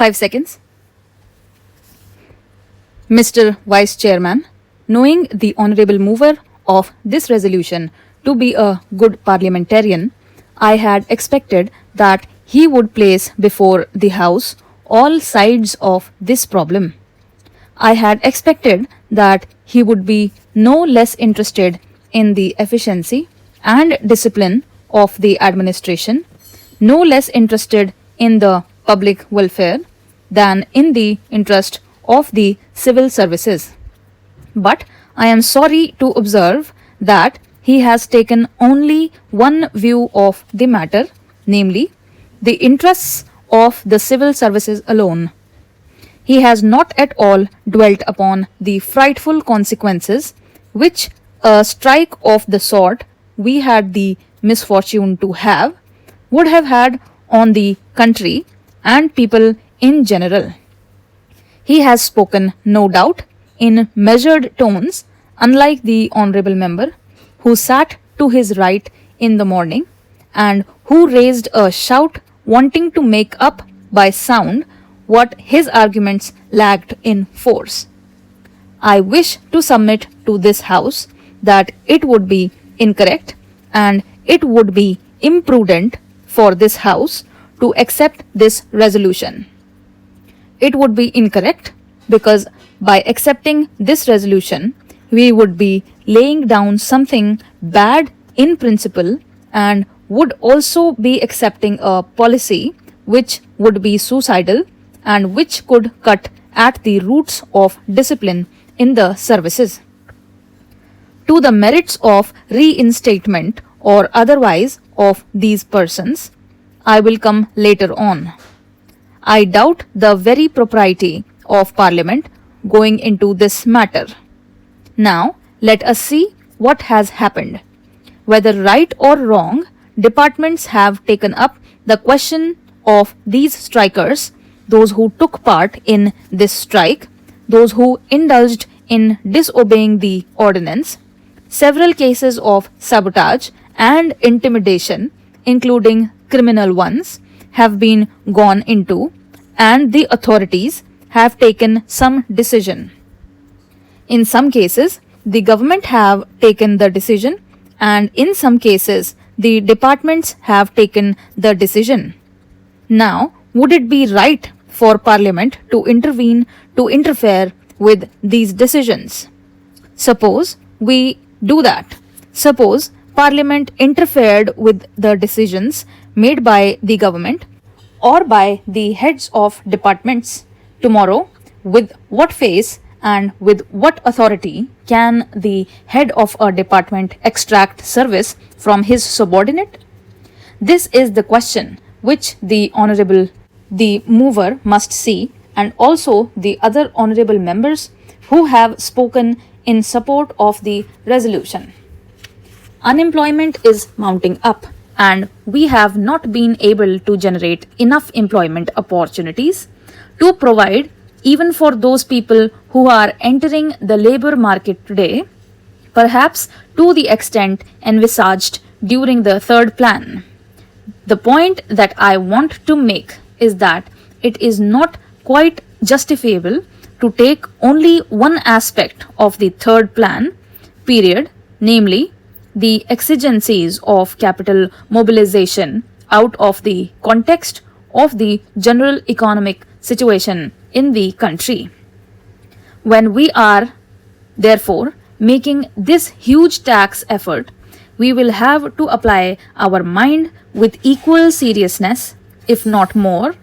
5 seconds. Mr. Vice Chairman, knowing the honorable mover of this resolution to be a good parliamentarian, I had expected that he would place before the House all sides of this problem. I had expected that he would be no less interested in the efficiency and discipline of the administration, no less interested in the public welfare than in the interest of the civil services. But I am sorry to observe that he has taken only one view of the matter, namely, the interests of the civil services alone. He has not at all dwelt upon the frightful consequences which a strike of the sort we had the misfortune to have would have had on the country and people in general. He has spoken, no doubt, in measured tones, unlike the honourable member who sat to his right in the morning and who raised a shout wanting to make up by sound what his arguments lacked in force. I wish to submit to this House that it would be incorrect and it would be imprudent for this House to accept this resolution. It would be incorrect because by accepting this resolution, we would be laying down something bad in principle and would also be accepting a policy which would be suicidal and which could cut at the roots of discipline in the services. To the merits of reinstatement or otherwise of these persons, I will come later on. I doubt the very propriety of Parliament going into this matter. Now, let us see what has happened. Whether right or wrong, departments have taken up the question of these strikers, those who took part in this strike, those who indulged in disobeying the ordinance, several cases of sabotage and intimidation, including criminal ones, have been gone into, and the authorities have taken some decision. In some cases, the government have taken the decision, and in some cases, the departments have taken the decision. Now, would it be right for Parliament to interfere with these decisions? Suppose we do that. Suppose Parliament interfered with the decisions made by the government or by the heads of departments. Tomorrow, with what face and with what authority can the head of a department extract service from his subordinate? This is the question which the mover must see, and also the honourable honorable members who have spoken in support of the resolution. Unemployment is mounting up, and we have not been able to generate enough employment opportunities to provide even for those people who are entering the labour market today, perhaps to the extent envisaged during the third plan. The point that I want to make is that it is not quite justifiable to take only one aspect of the third plan period, namely the exigencies of capital mobilization, out of the context of the general economic situation in the country. When we are, therefore, making this huge tax effort, we will have to apply our mind with equal seriousness, if not more,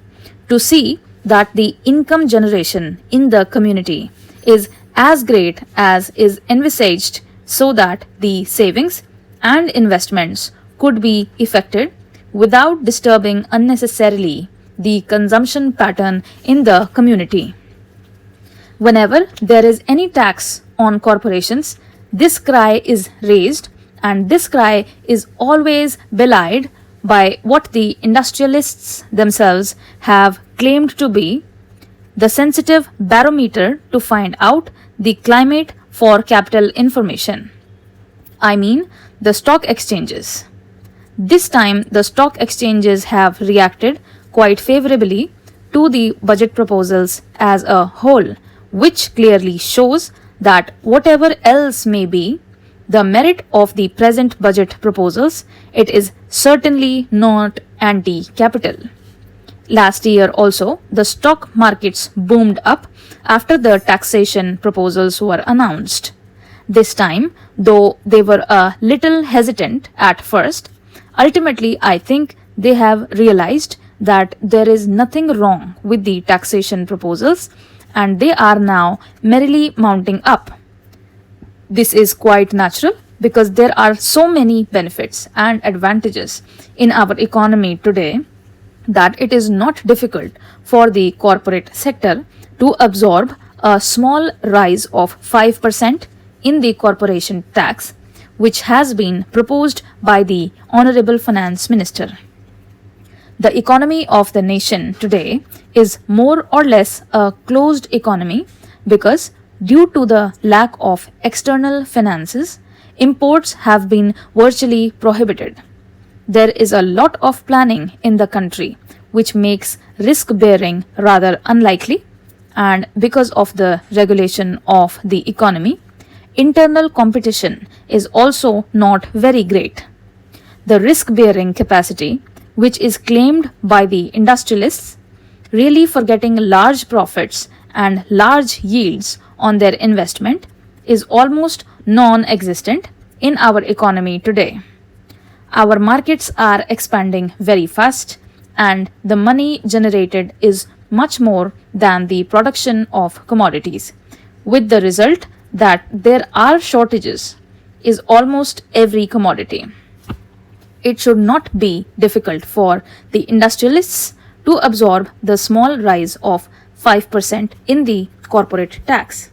to see that the income generation in the community is as great as is envisaged, so that the savings and investments could be effected without disturbing unnecessarily the consumption pattern in the community. Whenever there is any tax on corporations, this cry is raised, and this cry is always belied by what the industrialists themselves have claimed to be the sensitive barometer to find out the climate for capital information. I mean the stock exchanges. This time the stock exchanges have reacted quite favorably to to the budget proposals as a whole, which clearly shows that whatever else may be the merit of the present budget proposals, it is certainly not anti-capital. Last year also, the stock markets boomed up after the taxation proposals were announced. This time, though they were a little hesitant at first, ultimately I think they have realized that there is nothing wrong with the taxation proposals and they are now merrily mounting up. This is quite natural because there are so many benefits and advantages in our economy today that it is not difficult for the corporate sector to absorb a small rise of 5% in the corporation tax, which has been proposed by the Honorable Finance Minister. The economy of the nation today is more or less a closed economy because due to the lack of external finances, imports have been virtually prohibited. There is a lot of planning in the country which makes risk bearing rather unlikely, and because of the regulation of the economy, internal competition is also not very great. The risk bearing capacity, which is claimed by the industrialists, really for getting large profits and large yields on their investment, is almost non existent in our economy today. Our markets are expanding very fast, and the money generated is much more than the production of commodities, with the result that there are shortages in almost every commodity. It should not be difficult for the industrialists to absorb the small rise of 5% in the corporate tax.